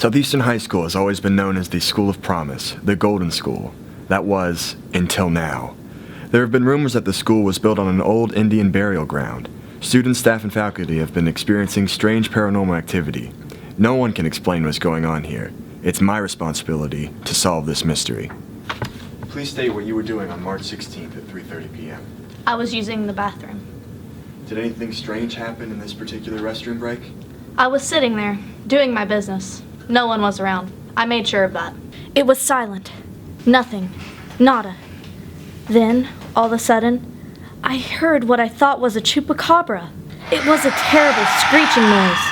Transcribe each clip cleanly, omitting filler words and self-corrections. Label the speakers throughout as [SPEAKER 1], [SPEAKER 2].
[SPEAKER 1] Southeastern High School has always been known as the School of Promise, the Golden School. That was, until now. There have been rumors that the school was built on an old Indian burial ground. Students, staff, and faculty have been experiencing strange paranormal activity. No one can explain what's going on here. It's my responsibility to solve this mystery. Please state what you were doing on March 16th at 3:30 p.m.
[SPEAKER 2] I was using the bathroom.
[SPEAKER 1] Did anything strange happen in this particular restroom break?
[SPEAKER 2] I was sitting there, doing my business. No one was around. I made sure of that. It was silent. Nothing. Nada. Then, all of a sudden, I heard what I thought was a chupacabra. It was a terrible screeching noise.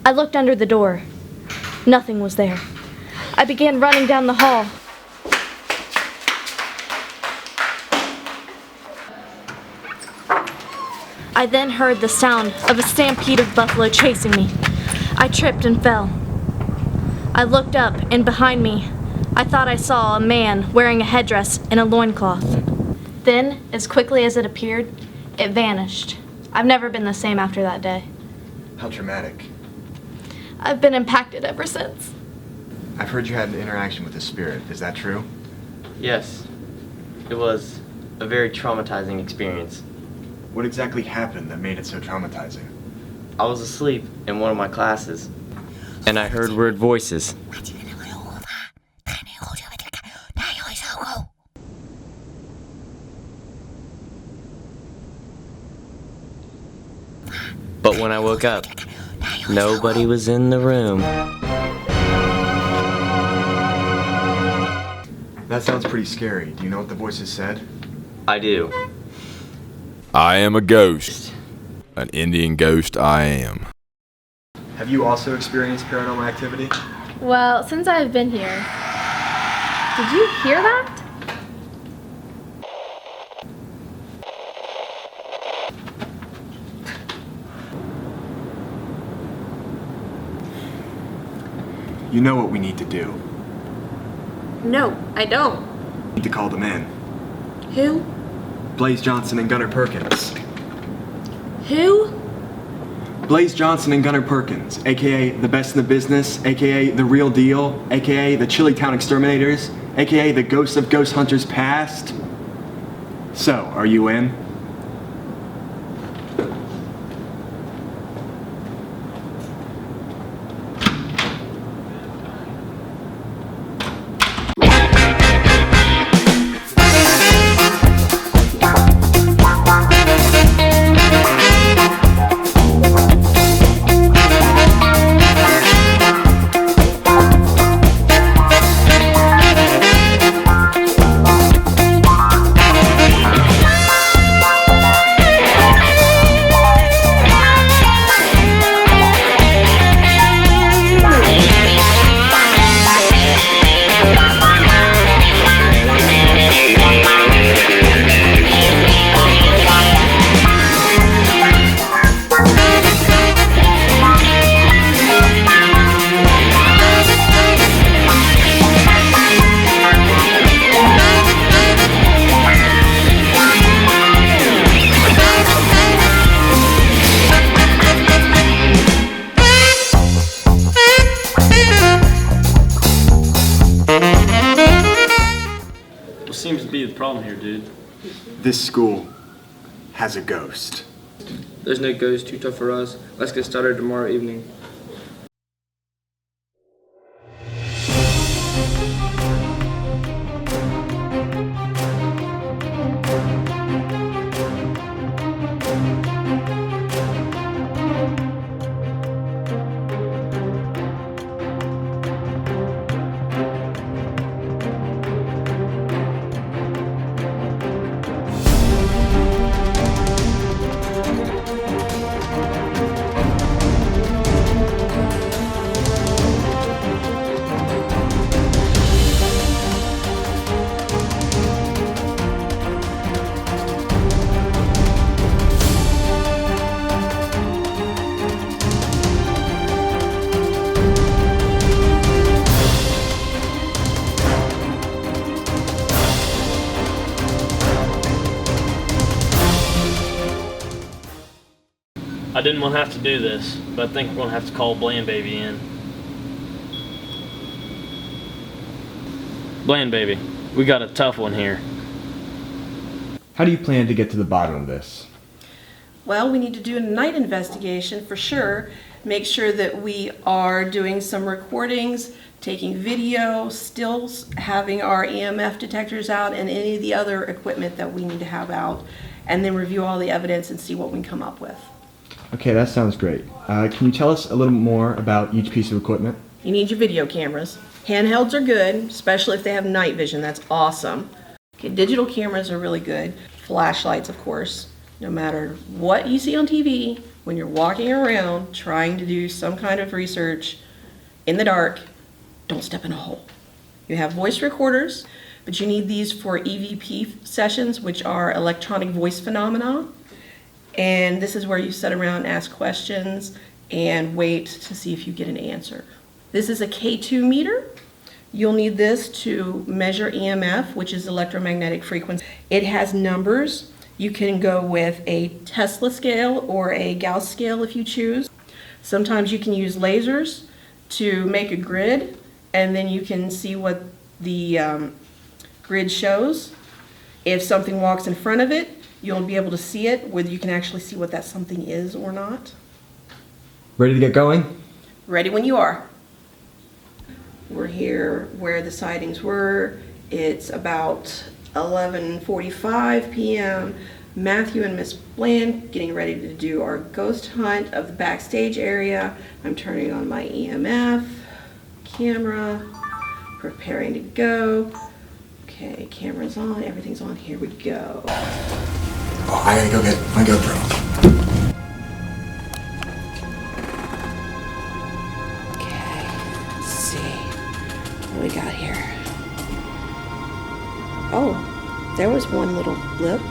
[SPEAKER 2] I looked under the door. Nothing was there. I began running down the hall. I then heard the sound of a stampede of buffalo chasing me. I tripped and fell. I looked up, and behind me, I thought I saw a man wearing a headdress and a loincloth. Then, as quickly as it appeared, it vanished. I've never been the same after that day.
[SPEAKER 1] How traumatic.
[SPEAKER 2] I've been impacted ever since.
[SPEAKER 1] I've heard you had an interaction with a spirit. Is that true?
[SPEAKER 3] Yes. It was a very traumatizing experience.
[SPEAKER 1] What exactly happened that made it so traumatizing?
[SPEAKER 3] I was asleep in one of my classes, and I heard weird voices. But when I woke up, nobody was in the room.
[SPEAKER 1] That sounds pretty scary. Do you know what the voices said?
[SPEAKER 3] I do.
[SPEAKER 4] I am a ghost. An Indian ghost I am.
[SPEAKER 1] Have you also experienced paranormal activity?
[SPEAKER 5] Well, since I've been here. Did you hear that?
[SPEAKER 1] You know what we need to do.
[SPEAKER 5] No, I don't.
[SPEAKER 1] We need to call them in.
[SPEAKER 5] Who?
[SPEAKER 1] Blaze Johnson and Gunnar Perkins.
[SPEAKER 5] Who?
[SPEAKER 1] Blaze Johnson and Gunnar Perkins, aka the best in the business, aka the real deal, aka the Chilitown Exterminators, aka the ghosts of ghost hunters past. So, are you in?
[SPEAKER 6] What seems to be the problem here, dude?
[SPEAKER 1] This school has a ghost.
[SPEAKER 7] There's no ghost too tough for us. Let's get started tomorrow evening.
[SPEAKER 6] I didn't want to have to do this, but I think we're going to have to call Bland Baby in. Bland baby, we got a tough one here.
[SPEAKER 1] How do you plan to get to the bottom of this?
[SPEAKER 8] Well, we need to do a night investigation for sure. Make sure that we are doing some recordings, taking video, stills, having our EMF detectors out, and any of the other equipment that we need to have out, and then review all the evidence and see what we can come up with.
[SPEAKER 1] Okay, that sounds great. Can you tell us a little more about each piece of equipment?
[SPEAKER 8] You need your video cameras. Handhelds are good, especially if they have night vision. That's awesome. Okay, digital cameras are really good. Flashlights, of course. No matter what you see on TV, when you're walking around trying to do some kind of research in the dark, don't step in a hole. You have voice recorders, but you need these for EVP sessions, which are electronic voice phenomena. And this is where you sit around and ask questions and wait to see if you get an answer. This is a K2 meter. You'll need this to measure EMF, which is electromagnetic frequency. It has numbers. You can go with a Tesla scale or a Gauss scale if you choose. Sometimes you can use lasers to make a grid, and then you can see what the grid shows. If something walks in front of it, you'll be able to see it, whether you can actually see what that something is or not.
[SPEAKER 1] Ready to get going?
[SPEAKER 8] Ready when you are. We're here where the sightings were. It's about 11:45 p.m. Matthew and Miss Bland getting ready to do our ghost hunt of the backstage area. I'm turning on my EMF camera, preparing to go. Okay, camera's on, everything's on, here we go.
[SPEAKER 1] Oh, I gotta go get my GoPro.
[SPEAKER 8] Okay, let's see what we got here. Oh, there was one little blip. Do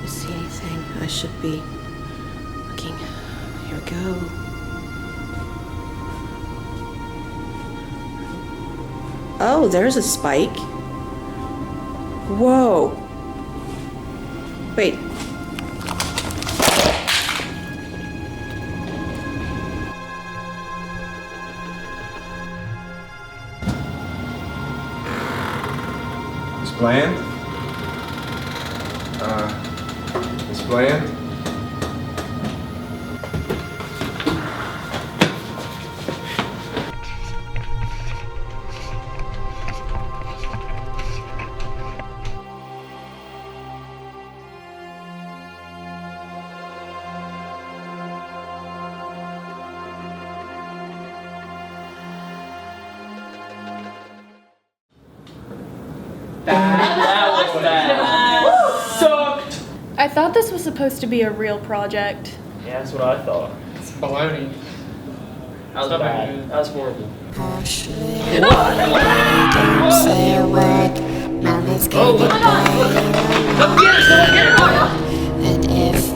[SPEAKER 8] you see anything? I should be looking. Here we go. Oh, there's a spike. Whoa. Wait.
[SPEAKER 1] Miss Bland? Miss Bland?
[SPEAKER 5] I thought this was supposed to be a real project.
[SPEAKER 6] Yeah, that's what I thought.
[SPEAKER 7] It's baloney.
[SPEAKER 6] That was bad. That was horrible.
[SPEAKER 9] Don't say a word. Mommy's gonna play. And if